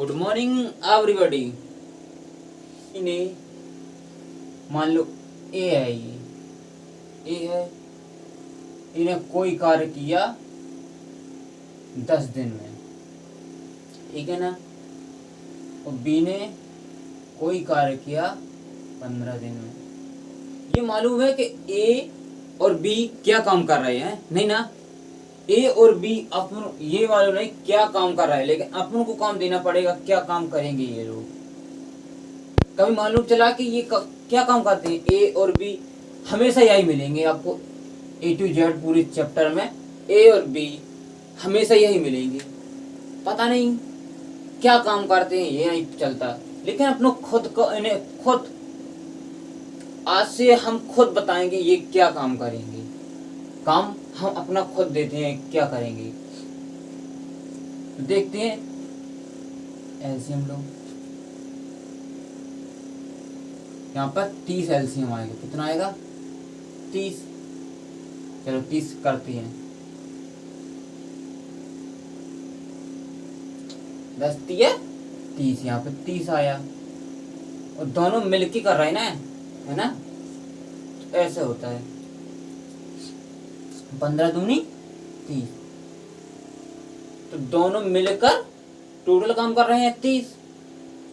Good morning everybody. इन्हें मान लो ए है, ये ए है। इन्हें कोई कार्य किया 10 दिन में, ठीक है ना। और बी ने कोई कार्य किया 15 दिन में। ये मालूम है कि ए और बी क्या काम कर रहे हैं, नहीं ना। ए और बी अपन ये मालूम नहीं क्या काम कर रहा है, लेकिन अपन को काम देना पड़ेगा। क्या काम करेंगे ये लोग? कभी मालूम चला कि ये क्या काम करते हैं? ए और बी हमेशा यही मिलेंगे आपको। A to Z पूरे चैप्टर में ए और बी हमेशा यही मिलेंगे। पता नहीं क्या काम करते हैं, ये नहीं चलता। लेकिन अपनों खुद को इन्हें खुद आज से हम खुद बताएंगे ये क्या काम करेंगे। काम हम अपना खुद देते हैं, क्या करेंगे देखते हैं। एलसीएम लो, यहाँ पर 30 एलसीएम आएगा। कितना आएगा? 30। चलो 30 करते हैं। 10 दिया 30, यहाँ पे 30 आया। और दोनों मिलके कर रहे हैं ना, है ना। तो ऐसे होता है 15 दूनी 30। तो दोनों मिलकर टोटल काम कर रहे हैं 30।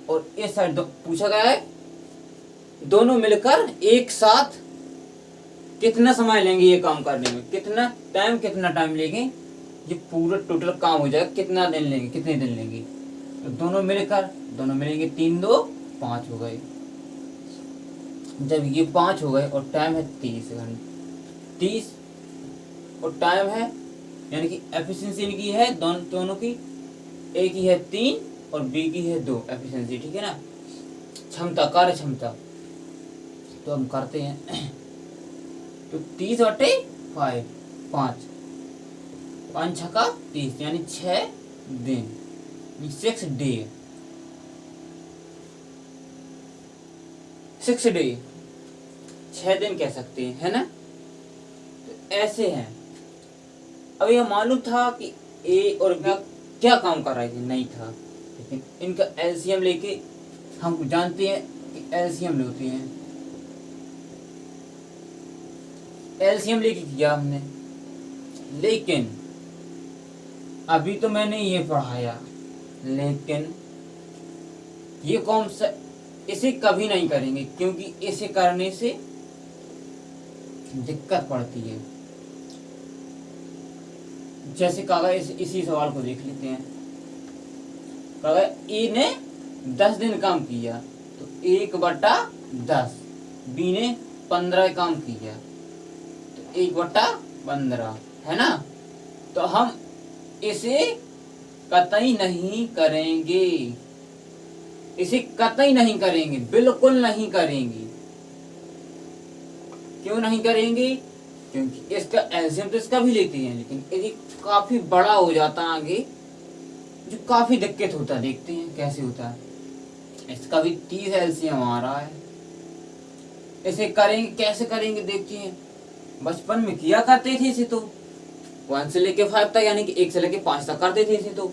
और इस साइड पूछा गया है दोनों मिलकर एक साथ कितना समय लेंगे ये काम करने में, कितना टाइम लेंगे, ये पूरा टोटल काम हो जाएगा। कितना दिन लेंगे, कितने दिन लेंगे। तो दोनों मिलेंगे 3 2 5 हो गए। जब ये 5 हो गए और टाइम है 30 घंटे, 30 और टाइम है, यानी कि एफिशिएंसी इनकी है दोनों की। ए की है 3 और बी की है 2 एफिशिएंसी, ठीक है ना। क्षमता, कार्य क्षमता। तो हम करते हैं तो 30/5 5 छक्का 30 यानी 6 दिन, 6 डे, 6 डे 6 दिन कह सकते हैं, है ना। तो ऐसे हैं। अब यह मालूम था कि ए और बी क्या काम कर रहे थे, नहीं था। लेकिन इनका एलसीएम लेके हम जानते हैं कि एलसीएम लेते हैं। एलसीएम लेके किया हमने, लेकिन अभी तो मैंने ये पढ़ाया, लेकिन ये कौन सा इसे कभी नहीं करेंगे, क्योंकि इसे करने से दिक्कत पड़ती है। जैसे कागा इसी सवाल को देख लेते हैं। कागा ए ने 10 दिन काम किया, तो 1/10। बी ने 15 काम किया, तो 1/15, है ना। तो हम इसे कतई नहीं करेंगे, इसे कतई नहीं करेंगे, बिल्कुल नहीं करेंगे। क्यों नहीं करेंगे? क्योंकि इसका एलसीएम तो इसका भी लेते हैं, लेकिन यदि काफी बड़ा हो जाता आगे, जो काफी दिक्कत होता है। देखते हैं कैसे होता है। इसका भी 30 एलसीएम आ रहा है। इसे करेंगे, कैसे करेंगे देखते हैं। बचपन में किया करते थे इसे, तो 1 से लेके 5 तक, यानी कि 1 से लेके 5 तक करते थे इसे। तो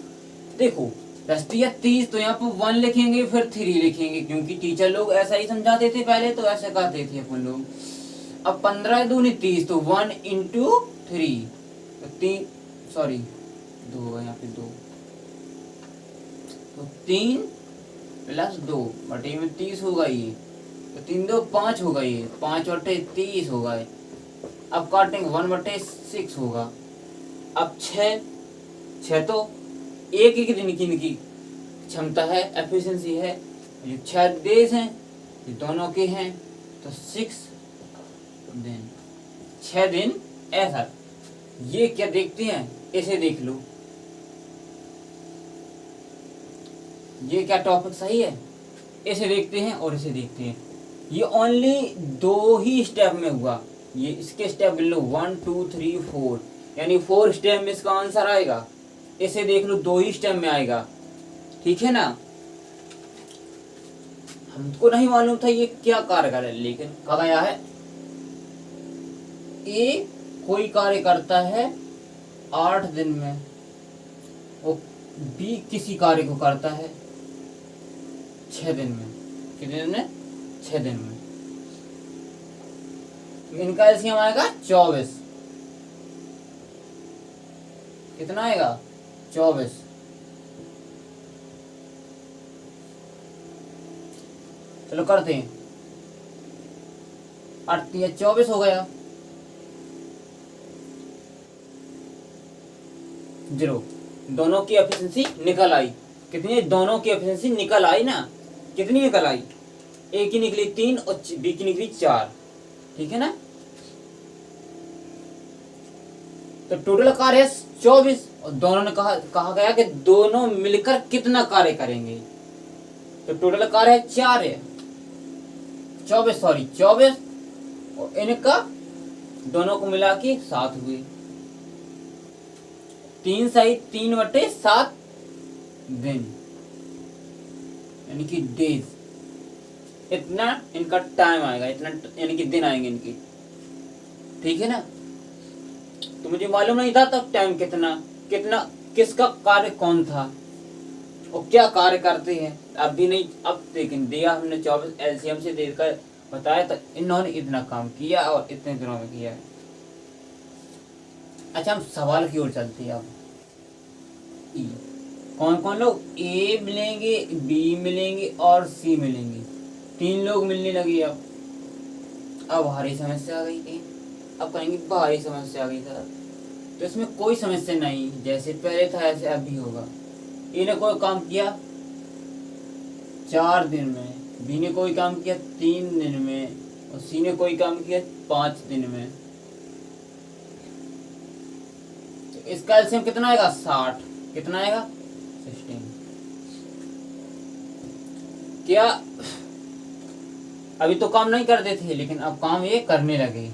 देखो 10/30, तो यहाँ पर 1 लिखेंगे, फिर 3 लिखेंगे, क्योंकि टीचर लोग ऐसा ही समझाते थे पहले, तो ऐसे करते थे अपन लोग। अब 15 दूनी 30, तो 1 × 3, तो 3 सॉरी 2 होगा यहाँ पे 2, तो 3 + 2 बटे में 30 होगा ये। तो 3 2 5 होगा ये, 5/30 होगा। अब काटेंगे 1/6 होगा। अब 6 तो एक दिन की क्षमता है, एफिशिएंसी है। ये 6 डेज हैं, ये दोनों के हैं, तो 6 दिन, 6 दिन। ऐसा ये क्या देखते हैं, इसे देख लो। ये क्या टॉपिक सही है, इसे देखते हैं और इसे देखते हैं। ये ओनली 2 ही स्टेप में हुआ। ये इसके स्टेप गिन लो 1 2 3 4, यानी 4 स्टेप में इसका आंसर आएगा। इसे देख लो 2 ही स्टेप में आएगा, ठीक है ना। हमको नहीं मालूम था ये क्या कार्य कर है, लेकिन कहा गया है ए कोई कार्य करता है 8 दिन में, और बी किसी कार्य को करता है 6 दिन में। कितने दिन में? 6 दिन में। इनका एलसीएम आएगा 24। कितना आएगा? 24। चलो करते हैं। 8 या 24 हो गया। 0। दोनों की एफिशिएंसी निकल आई। कितनी? दोनों की एफिशिएंसी निकल आई ना। कितनी निकल आई? ए की निकली 3 और बी की निकली 4। ठीक है ना। तो टोटल कार्य है 24 और दोनों ने कहा गया कि दोनों मिलकर कितना कार्य करेंगे। तो टोटल कार्य है 4 है। 24 और इनका दोनों को मिला के 7 हुए। 3 सही 3/7 दिन, यानी कि डेज। इतना इनका टाइम आएगा, इतना यानी कि दिन आएंगे इनके। ठीक है ना। तो मुझे मालूम नहीं था तब टाइम कितना किसका कार्य कौन था और क्या कार्य करते हैं। अब भी नहीं, अब लेकिन दिया हमने 24 एलसीएम से देकर बताया तो इन्होंने इतना काम किया और इतने दिनों में किया है। अच्छा, हम सवाल की ओर चलते हैं। अब कौन कौन लोग? ए मिलेंगे, बी मिलेंगे और सी मिलेंगे। 3 लोग मिलने लगे। अब भारी समस्या आ गई कहीं। अब कहेंगे भारी समस्या आ गई सर। तो इसमें कोई समस्या नहीं, जैसे पहले था ऐसे अब भी होगा। ए ने कोई काम किया 4 दिन में, बी ने कोई काम किया 3 दिन में और सी ने कोई काम किया 5 दिन में। तो इसका एलसीएम कितना आएगा? 60। कितना आएगा? 16। क्या अभी तो काम नहीं करते थे, लेकिन अब काम ये करने लगे।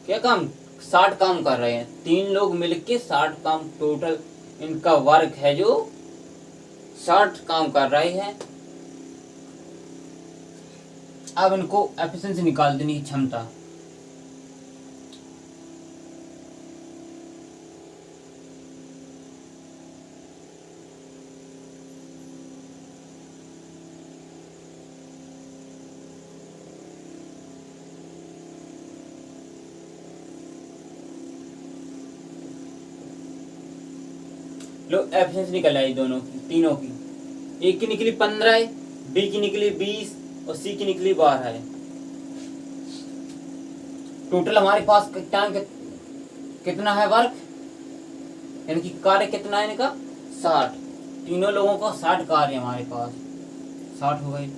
क्या काम? 60 काम कर रहे हैं। 3 लोग मिलके 60 काम टोटल इनका वर्क है जो 60 काम कर रहे हैं। अब इनको एफिशिएंसी निकाल देने की क्षमता। लो एफिशिएंसी निकल आई दोनों की, तीनों की। एक की निकली 15 है, बी की निकली 20 और सी की निकली 12 है। टोटल हमारे पास टाइम कितना है? वर्क यानी कि कार्य कितना है इनका? 60। तीनों लोगों का 60 कार्य हमारे पास। 60 हो गए।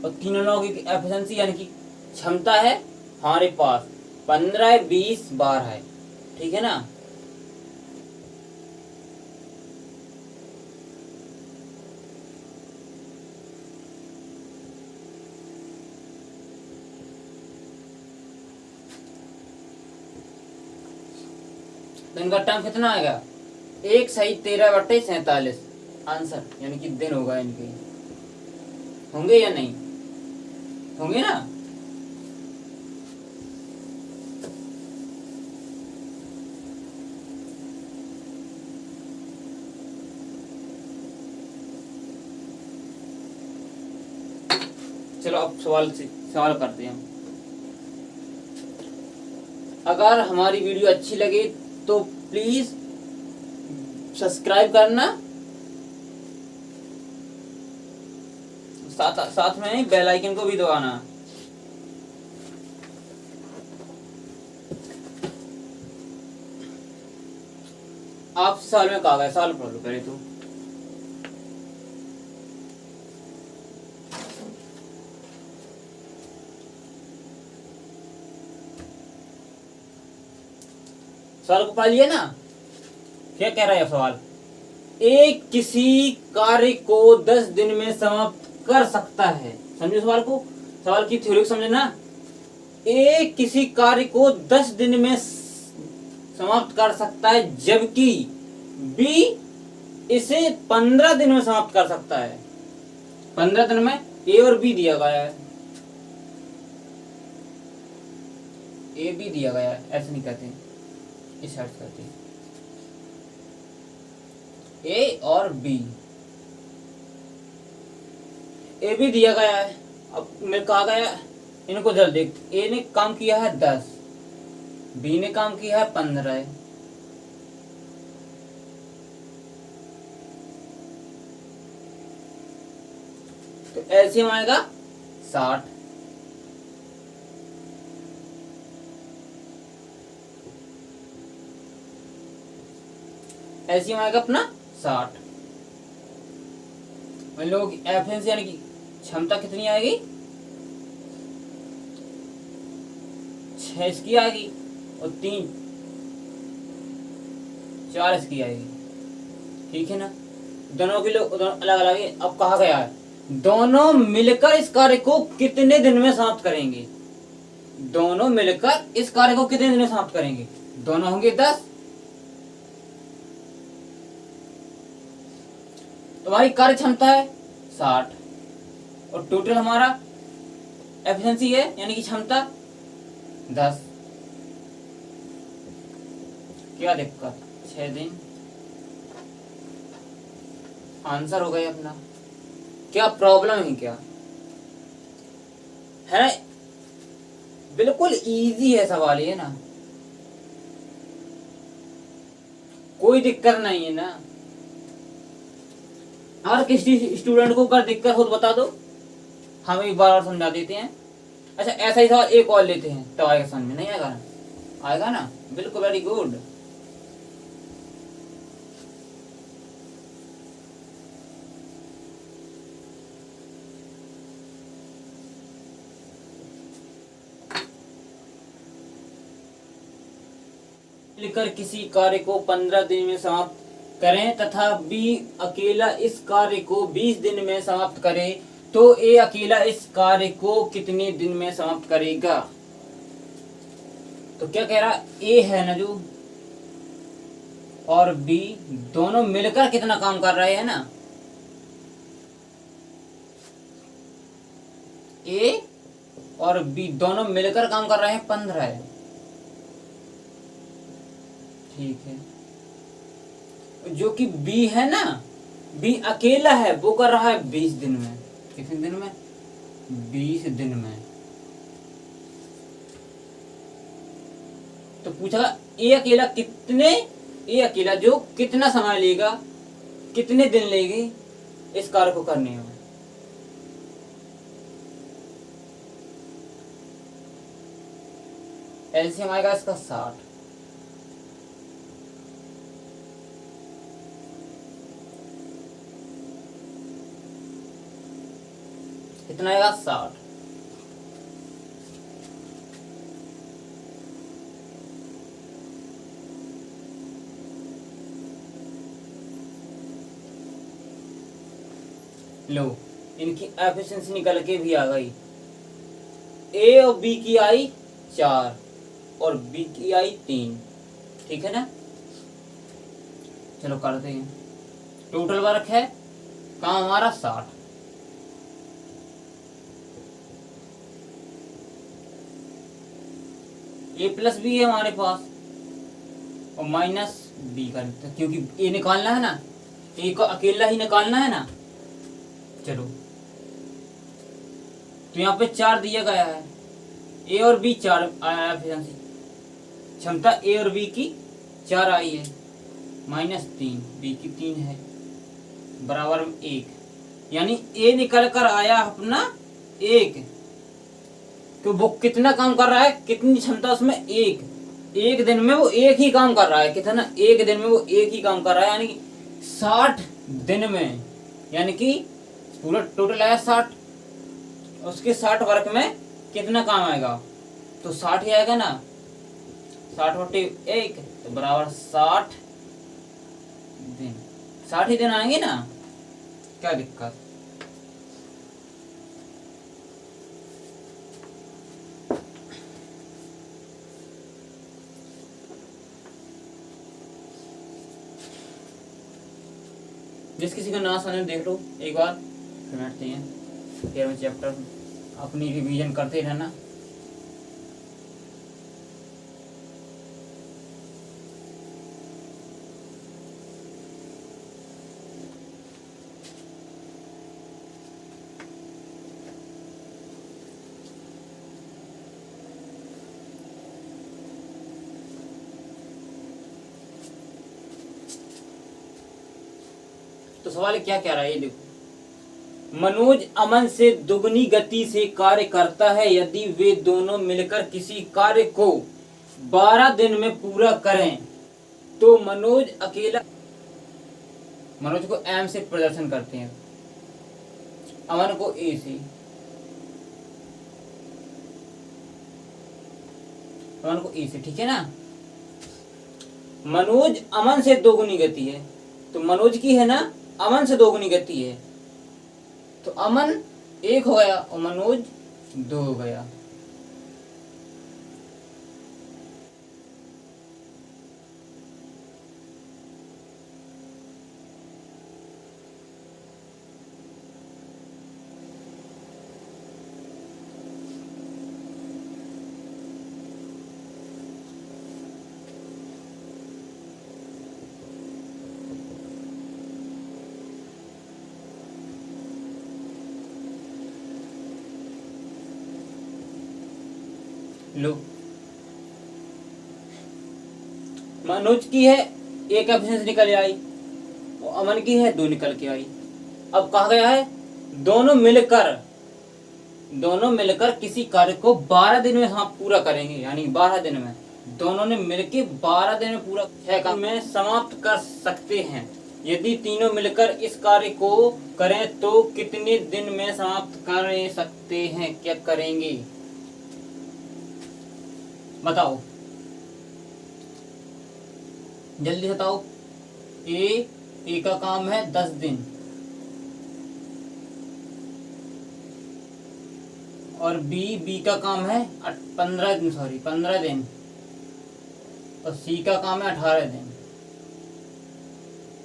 और तीनों लोगों की एफिशिएंसी यानी कि क्षमता है हमारे पास 15, 20, 12 है। ठीक है ना। तो इनका टाइम कितना आएगा? 1 सही 13/47 आंसर, यानी कि दिन होगा इनके। होंगे या नहीं होंगे ना। चलो अब सवाल करते हैं हम। अगर हमारी वीडियो अच्छी लगे तो प्लीज सब्सक्राइब करना, साथ में बेल आइकन को भी दबाना। आप साल में कहा गया, साल पढ़ लो पहले तो। सवाल को पढ़ लिया ना। क्या कह रहा है सवाल? एक किसी कार्य को 10 दिन में समाप्त कर सकता है। समझो सवाल को, सवाल की थ्योरी को समझे ना। एक किसी कार्य को 10 दिन में समाप्त कर सकता है, जबकि बी इसे 15 दिन में समाप्त कर सकता है। 15 दिन में ए और बी दिया गया है। ए बी दिया गया है, ऐसे नहीं कहते, इस अर्थ करते हैं। ए और बी। ए भी दिया गया है, अब मैं कहा गया इनको जल्दी देख। ए ने काम किया है 10, बी ने काम किया है 15, तो एलसीएम आएगा 60। एलसीएम आएगा अपना 60। इन लोगों की एफिशिएंसी यानी कि क्षमता कितनी आएगी, 6 इसकी आएगी और 3 4 इसकी आएगी। ठीक है ना, दोनों के लोग अलग अलग है। अब कहा गया है दोनों मिलकर इस कार्य को कितने दिन में समाप्त करेंगे। दोनों मिलकर इस कार्य को कितने दिन में समाप्त करेंगे। दोनों होंगे 10, तुम्हारी कार्य क्षमता है 60 और टोटल हमारा एफिशिएंसी है यानी कि क्षमता 10। क्या दिक्कत, 6 दिन आंसर हो गया अपना। क्या प्रॉब्लम है क्या है, बिल्कुल इजी है सवाल ये ना, कोई दिक्कत नहीं है ना। अगर किसी स्टूडेंट को अगर दिक्कत हो तो बता दो, हम एक बार और समझा देते हैं। अच्छा ऐसा ही सवाल एक और लेते हैं तो आएगा समझ में, नहीं आएगा ना, आएगा ना, बिल्कुल वेरी गुड। मिलकर किसी कार्य को 15 दिन में समाप्त करें तथा बी अकेला इस कार्य को 20 दिन में समाप्त करे तो ए अकेला इस कार्य को कितने दिन में समाप्त करेगा। तो क्या कह रहा, ए है ना जो और बी दोनों मिलकर कितना काम कर रहे हैं ना, ए और बी दोनों मिलकर काम कर रहे हैं 15। ठीक है, जो कि बी है ना, बी अकेला है वो कर रहा है 20 दिन में। कितने दिन में, 20 दिन में। तो पूछा ए अकेला कितने, ए अकेला जो कितना समय लेगा, कितने दिन लेगी इस कार्य को करने में। एलसीएम आएगा इसका 60। कितना आएगा 60। लो इनकी एफिशिएंसी निकल के भी आ गई। ए और बी की आई 4 और बी की आई 3। ठीक है ना, चलो करते हैं। टोटल वर्क है काम हमारा 60। ए प्लस बी है हमारे पास और माइनस बी का, क्योंकि ए निकालना है ना, ए को अकेला ही निकालना है ना। चलो तो यहाँ पे 4 दिया गया है, ए और बी 4 एफिशिएंसी क्षमता ए और बी की 4 आई है, -3 बी की 3 है, बराबर में 1, यानी ए निकल कर आया अपना 1। तो वो कितना काम कर रहा है, कितनी क्षमता उसमें, एक दिन में वो एक ही काम कर रहा है। कितना, एक दिन में वो एक ही काम कर रहा है, यानी कि 60 दिन में, यानी कि पूरा टोटल आया 60, उसके 60 वर्क में कितना काम आएगा, तो 60 ही आएगा ना, 60 बटे 1 तो बराबर 60 दिन, 60 ही दिन आएंगे ना, क्या दिक्कत। जिस किसी का ना समझ देख लो एक बार, फिर बैठते हैं, फिर हम चैप्टर अपनी रिवीजन करते रहना। तो सवाल क्या कह रहा है ये देखो, मनोज अमन से दुगनी गति से कार्य करता है, यदि वे दोनों मिलकर किसी कार्य को 12 दिन में पूरा करें तो मनोज अकेला, मनोज को एम से प्रदर्शन करते हैं, अमन को ए से, अमन को ए से, ठीक है ना। मनोज अमन से दोगुनी गति है, तो मनोज की है ना अमन से दोगुनी गति है, तो अमन 1 हो गया और मनोज 2 हो गया। लो, मनोज की है 1 एफिशिएंसी निकल आई और अमन की है 2 निकल के आई। अब कहा गया है दोनों मिलकर किसी कार्य को 12 दिन में हाँ पूरा करेंगे, यानी 12 दिन में दोनों ने मिलके 12 दिन में पूरा 6 काम में समाप्त कर सकते हैं। यदि तीनों मिलकर इस कार्य को करें तो कितने दिन में समाप्त कर सकते हैं, क्या करेंगे बताओ, जल्दी बताओ। ए का काम है 10 दिन और बी का काम है 15 दिन और सी का काम है 18 दिन।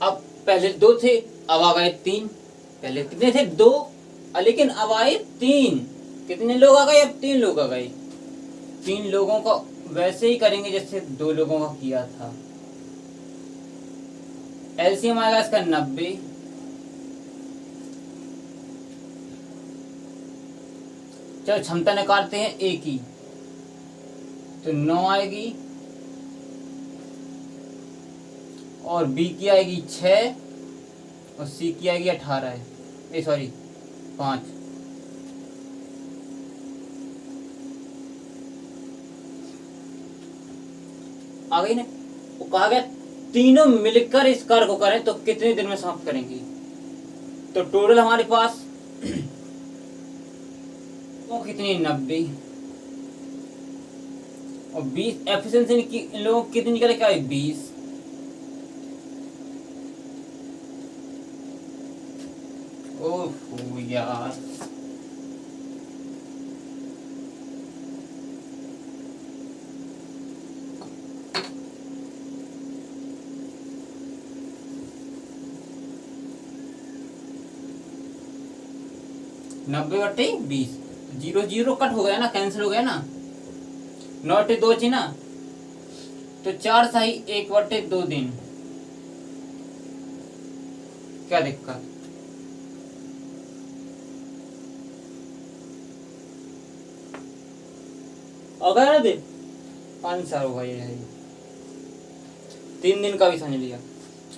अब पहले 2 थे, अब आ गए 3। पहले कितने थे 2, लेकिन अब आए 3। कितने लोग आ गए, अब 3 लोग आ गए। 3 लोगों का वैसे ही करेंगे जैसे 2 लोगों का किया था। एलसीएम आएगा इसका 90, चलो क्षमता निकालते हैं ए की, तो 9 आएगी और बी की आएगी 6 और सी की आएगी 18 है, 5। आ गई ना। वो कहा गया तीनों मिलकर इस कार्य को करें तो कितने दिन में समाप्त करेंगे। तो टोटल हमारे पास वो कितनी 90 और 20 एफिशिएंसी इन लोगों की कितनी निकले, क्या है 20। ओह यार, नब्बे बटे 20, 0 0 कट हो गया ना, कैंसिल हो गया ना, 9 बटे 2 थी ना, तो 4 सही 1 बटे 2 दिन। क्या दिक्कत, हो गया ना दिन, आंसर होगा ये है। 3 दिन का भी समझ लिया।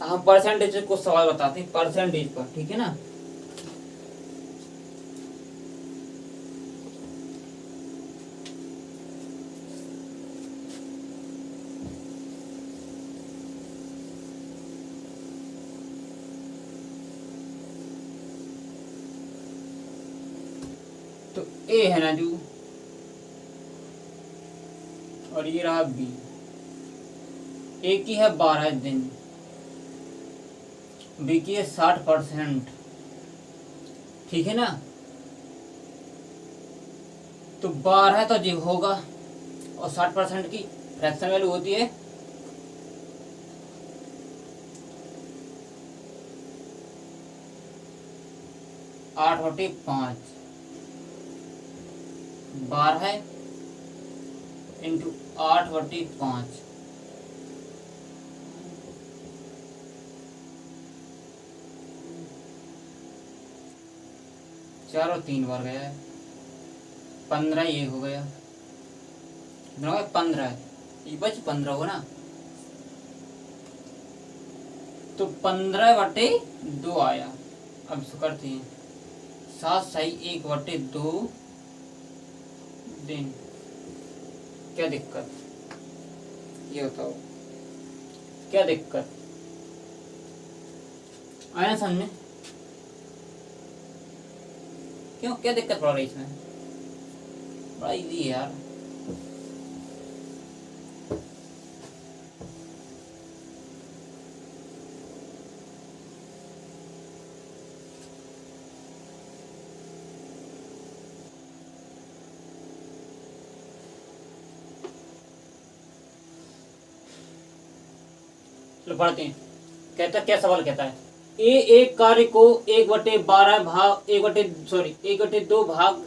हम परसेंटेज को सवाल बताते हैं परसेंटेज पर, ठीक है ना। तो ए है ना जो, और ये रहा बी। ए की है 12 दिन, बी की है 60%, ठीक है ना। तो 12 तो जी होगा और 60% की फ्रैक्शन वैल्यू होती है 8/5। 12 इंटू 8/5, चारों 3 बार गया है, 15 ये हो गया, 15 ये बच 15 हो ना। तो 15/2 आया। अब इसको करते हैं 7 सही 1/2 दिन। क्या दिक्कत, ये बताओ क्या दिक्कत आया समझ में? क्यों, क्या दिक्कत पड़ रही इसमें? बड़ा इजी है यार। चलो पढ़ते हैं। कहता क्या सवाल कहता है, ए एक कार्य को 1/12 भाग 1/2 भाग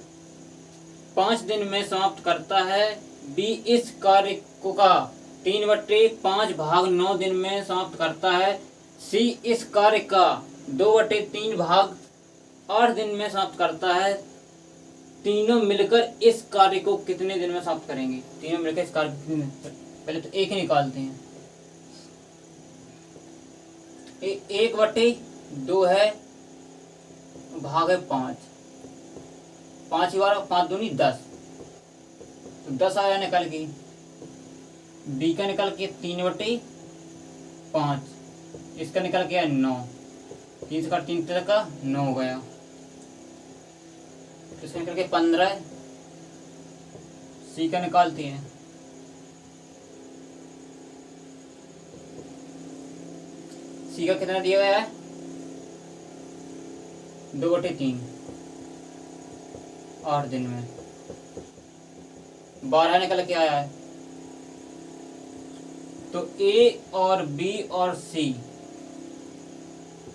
5 दिन में समाप्त करता है। बी इस कार्य को का 3/5 भाग 9 दिन में समाप्त करता है। सी इस कार्य का 2/3 भाग 8 दिन में समाप्त करता है। तीनों मिलकर इस कार्य को कितने दिन में समाप्त करेंगे? तीनों मिलकर इस कार्य को कितने दिन, पहले तो एक ही निकालते हैं। 1/2 है, भाग है 5, 5 बार 5 दूनी 10, तो 10 आया निकल के। बी का निकल के 3/5, इसका निकल के 9, 3 से 3 तक का 9 हो गया। इसका निकल के 15। सी का निकालते हैं, सी का कितना दिया गया है? 2/3 8 दिन में। 12 निकल के आया है। तो ए और बी और सी,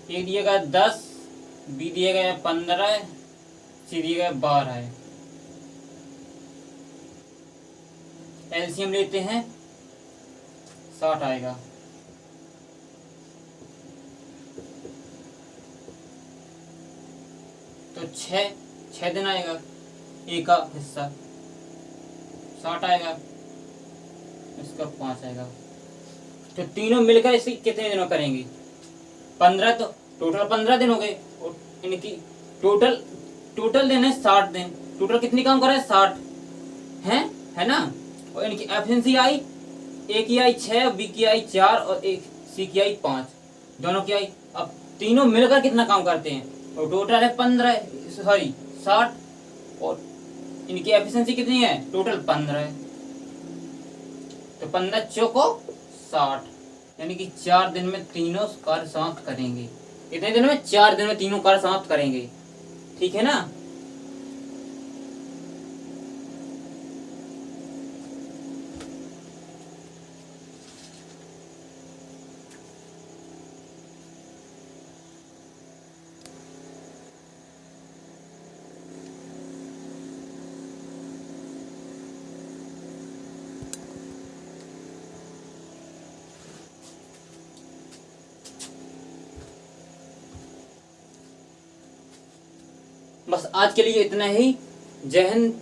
ए दिया गया 10, बी दिया गया 15, सी दिया गया 12 है। एलसीएम लेते हैं, 60 आएगा। तो 6 दिन आएगा, ए का हिस्सा 60 आएगा, इसका 5 आएगा। तो तीनों मिलकर इसे कितने दिनों करेंगे? 15, तो टोटल 15 दिन हो गए। इनकी टोटल दिन है 60 दिन। टोटल कितनी काम कर रहा है? 60 है ना। और इनकी एफिशिएंसी आई, ए की आई 6, बी की आई 4 और एक सी की आई 5, दोनों की आई। अब तीनों मिलकर कितना काम करते हैं? और टोटल है 60, और इनकी एफिशिएंसी कितनी है? टोटल 15 है। तो 15 चौको 60, यानी कि 4 दिन में तीनों कार्य समाप्त करेंगे। कितने दिन में? 4 दिन में तीनों कार्य समाप्त करेंगे। ठीक है ना। बस आज के लिए इतना ही। जय हिंद,